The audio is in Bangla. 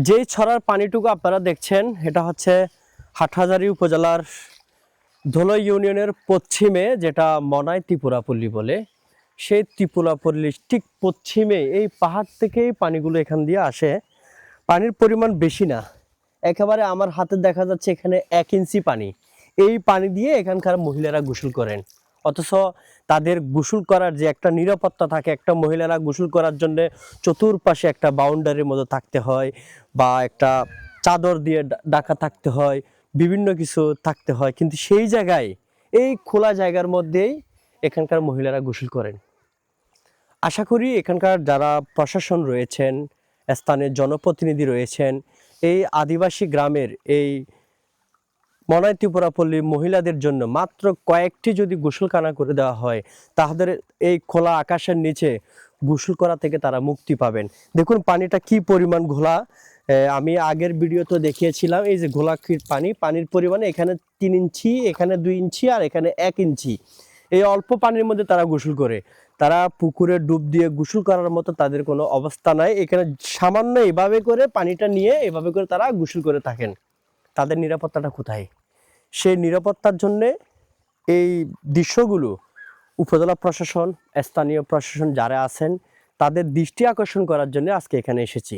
যেই ছড়ার পানিটুকু আপনারা দেখছেন এটা হচ্ছে হাটহাজারী উপজেলার ধলই ইউনিয়নের পশ্চিমে, যেটা মনাই ত্রিপুরাপল্লী বলে, সেই ত্রিপুরাপল্লীর ঠিক পশ্চিমে এই পাহাড় থেকেই পানিগুলো এখান দিয়ে আসে। পানির পরিমাণ বেশি না, একেবারে আমার হাতে দেখা যাচ্ছে এখানে 1 ইঞ্চি পানি। এই পানি দিয়ে এখানকার মহিলারা গোসল করেন, অথচ তাদের গোসল করার যে একটা নিরাপত্তা থাকে, একটা মহিলারা গোসল করার জন্য চতুর্পাশে একটা বাউন্ডারির মতো থাকতে হয়, বা একটা চাদর দিয়ে ঢাকা থাকতে হয়, বিভিন্ন কিছু থাকতে হয়, কিন্তু সেই জায়গায় এই খোলা জায়গার মধ্যেই এখানকার মহিলারা গোসল করেন। আশা করি এখানকার যারা প্রশাসন রয়েছেন, স্থানীয় জনপ্রতিনিধি রয়েছেন, এই আদিবাসী গ্রামের এই মনাই ত্রিপুরাপল্লী মহিলাদের জন্য মাত্র কয়েকটি যদি গোসলখানা করে দেওয়া হয়, তাদের এই খোলা আকাশের নিচে গোসল করা থেকে তারা মুক্তি পাবেন। দেখুন পানিটা কি পরিমাণ ঘোলা। আমি আগের ভিডিওতে দেখিয়েছিলাম এই যে ঘোলাকৃত পানি, পানির পরিমাণে এখানে 3 ইঞ্চি, এখানে 2 ইঞ্চি, আর এখানে 1 ইঞ্চি। এই অল্প পানির মধ্যে তারা গোসল করে। তারা পুকুরে ডুব দিয়ে গোসল করার মতো তাদের কোনো অবস্থা নাই। এখানে সামান্য এভাবে করে পানিটা নিয়ে এভাবে করে তারা গোসল করে থাকেন। তাদের নিরাপত্তাটা কোথায়? সেই নিরাপত্তার জন্যে এই দৃশ্যগুলো উপজেলা প্রশাসন, স্থানীয় প্রশাসন যারা আছেন, তাদের দৃষ্টি আকর্ষণ করার জন্য আজকে এখানে এসেছি।